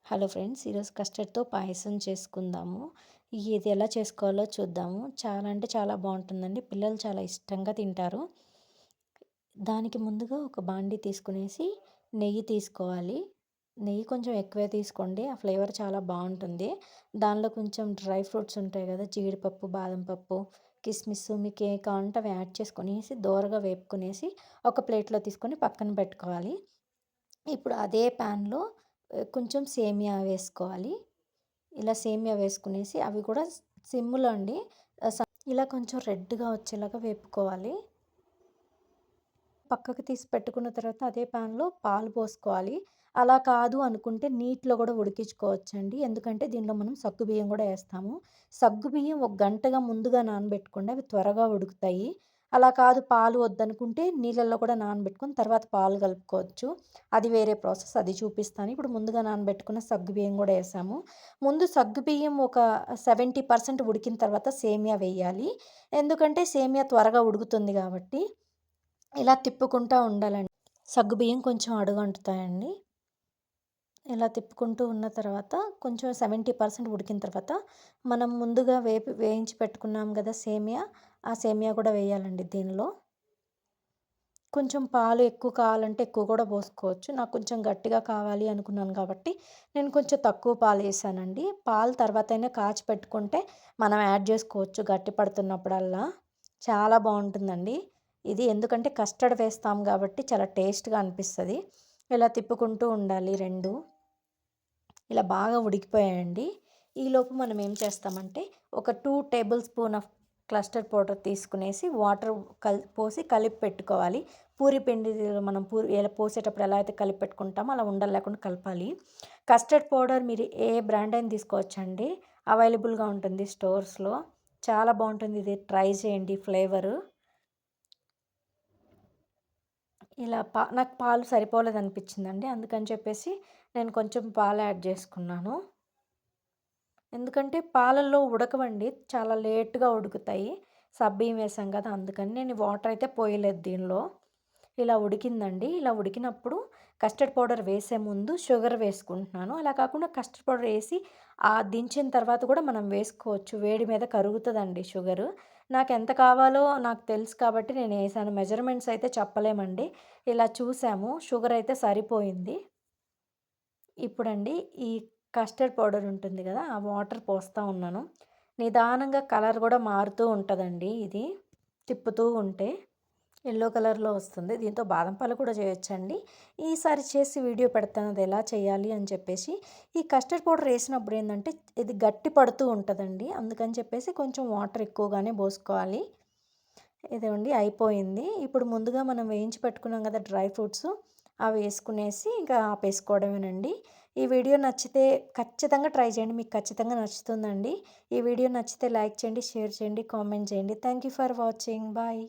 Hello friends, ఈరోజు కస్టర్డ్తో పాయసం చేసుకుందాము. ఇది ఎలా చేసుకోవాలో చూద్దాము. చాలా అంటే చాలా బాగుంటుందండి. పిల్లలు చాలా ఇష్టంగా తింటారు. దానికి ముందుగా ఒక బాండీ తీసుకునేసి నెయ్యి తీసుకోవాలి. నెయ్యి కొంచెం ఎక్కువే తీసుకోండి, ఆ ఫ్లేవర్ చాలా బాగుంటుంది. దానిలో కొంచెం డ్రై ఫ్రూట్స్ ఉంటాయి కదా, జీడిపప్పు, బాదం పప్పు, కిస్మిస్, మీకు ఏ కావాలంటే అవి యాడ్ చేసుకునేసి దోరగా వేపుకునేసి ఒక ప్లేట్లో తీసుకొని పక్కన పెట్టుకోవాలి. ఇప్పుడు అదే ప్యాన్లో కొంచెం సేమియా వేసుకోవాలి. ఇలా సేమియా వేసుకునేసి అవి కూడా సిమ్లో అండి. ఇలా కొంచెం రెడ్గా వచ్చేలాగా వేపుకోవాలి. పక్కకు తీసి పెట్టుకున్న తర్వాత అదే ప్యాన్లో పాలు పోసుకోవాలి. అలా కాదు అనుకుంటే నీటిలో కూడా ఉడికించుకోవచ్చండి. ఎందుకంటే దీనిలో మనం సగ్గుబియ్యం కూడా వేస్తాము. సగ్గుబియ్యం ఒక గంటగా ముందుగా నానబెట్టుకోండి, అవి త్వరగా ఉడుకుతాయి. అలా కాదు పాలు వద్దనుకుంటే నీళ్ళల్లో కూడా నానబెట్టుకొని తర్వాత పాలు కలుపుకోవచ్చు. అది వేరే ప్రాసెస్, అది చూపిస్తాను. ఇప్పుడు ముందుగా నానబెట్టుకున్న సగ్గుబియ్యం కూడా వేసాము. ముందు సగ్గుబియ్యం ఒక 70% ఉడికిన తర్వాత సేమియా వేయాలి. ఎందుకంటే సేమియా త్వరగా ఉడుకుతుంది కాబట్టి. ఇలా తిప్పుకుంటూ ఉండాలండి. సగ్గుబియ్యం కొంచెం అడుగంటుతాయండి. ఇలా తిప్పుకుంటూ ఉన్న తర్వాత కొంచెం 70% ఉడికిన తర్వాత మనం ముందుగా వేయించి పెట్టుకున్నాం కదా సేమియా, ఆ సేమియా కూడా వేయాలండి దీనిలో. కొంచెం పాలు ఎక్కువ కావాలంటే ఎక్కువ కూడా పోసుకోవచ్చు. నాకు కొంచెం గట్టిగా కావాలి అనుకున్నాను కాబట్టి నేను కొంచెం తక్కువ పాలు వేసానండి. పాలు తర్వాతైనా కాచి పెట్టుకుంటే మనం యాడ్ చేసుకోవచ్చు గట్టి పడుతున్నప్పుడల్లా. చాలా బాగుంటుందండి ఇది, ఎందుకంటే కస్టర్డ్ వేస్తాం కాబట్టి చాలా టేస్ట్గా అనిపిస్తుంది. ఇలా తిప్పుకుంటూ ఉండాలి రెండు. ఇలా బాగా ఉడికిపోయాయండి. ఈలోపు మనం ఏం చేస్తామంటే ఒక 2 tablespoon of custard powder తీసుకునేసి వాటర్ పోసి కలిపి పెట్టుకోవాలి. పూరి పిండి మనం ఎలా పోసేటప్పుడు ఎలా అయితే కలిపి పెట్టుకుంటామో అలా ఉండలు లేకుండా కలపాలి. కస్టర్డ్ పౌడర్ మీరు ఏ బ్రాండ్ అయినా తీసుకోవచ్చండి, అవైలబుల్గా ఉంటుంది స్టోర్స్లో. చాలా బాగుంటుంది, ఇది ట్రై చేయండి ఫ్లేవరు. ఇలా నాకు పాలు సరిపోలేదు అనిపించిందండి, అందుకని చెప్పేసి నేను కొంచెం పాలు యాడ్ చేసుకున్నాను. ఎందుకంటే పాలల్లో ఉడకవండి, చాలా లేట్గా ఉడుకుతాయి. సబ్బియ్యం వేసాం కదా, అందుకని నేను వాటర్ అయితే పోయలేదు దీనిలో. ఇలా ఉడికిందండి. ఇలా ఉడికినప్పుడు కస్టర్డ్ పౌడర్ వేసే ముందు షుగర్ వేసుకుంటున్నాను. అలా కాకుండా కస్టర్డ్ పౌడర్ వేసి దించిన తర్వాత కూడా మనం వేసుకోవచ్చు. వేడి మీద కరుగుతుందండి షుగరు. నాకు ఎంత కావాలో నాకు తెలుసు కాబట్టి నేను వేసాను. మెజర్మెంట్స్ అయితే చెప్పలేమండి. ఇలా చూసాము, షుగర్ అయితే సరిపోయింది. ఇప్పుడండి ఈ కస్టర్డ్ పౌడర్ ఉంటుంది కదా, ఆ వాటర్ పోస్తూ ఉన్నాను. నిదానంగా కలర్ కూడా మారుతూ ఉంటుందండి ఇది, తిప్పుతూ ఉంటే ఎల్లో కలర్లో వస్తుంది. దీంతో బాదం పాలు కూడా చేయొచ్చండి. ఈసారి చేసి వీడియో పెడతాను అది ఎలా చేయాలి అని చెప్పేసి. ఈ కస్టర్డ్ పౌడర్ వేసినప్పుడు ఏంటంటే ఇది గట్టి పడుతూ ఉంటుందండి, అందుకని చెప్పేసి కొంచెం వాటర్ ఎక్కువగానే పోసుకోవాలి. ఇదండి అయిపోయింది. ఇప్పుడు ముందుగా మనం వేయించి పెట్టుకున్నాం కదా డ్రై ఫ్రూట్స్, అవి వేసుకునేసి ఇంకా ఆపేసుకోవడమేనండి. ఈ వీడియో నచ్చితే ఖచ్చితంగా ట్రై చేయండి, మీకు ఖచ్చితంగా నచ్చుతుందండి. ఈ వీడియో నచ్చితే లైక్ చేయండి, షేర్ చేయండి, కామెంట్ చేయండి. Thank you for watching. Bye.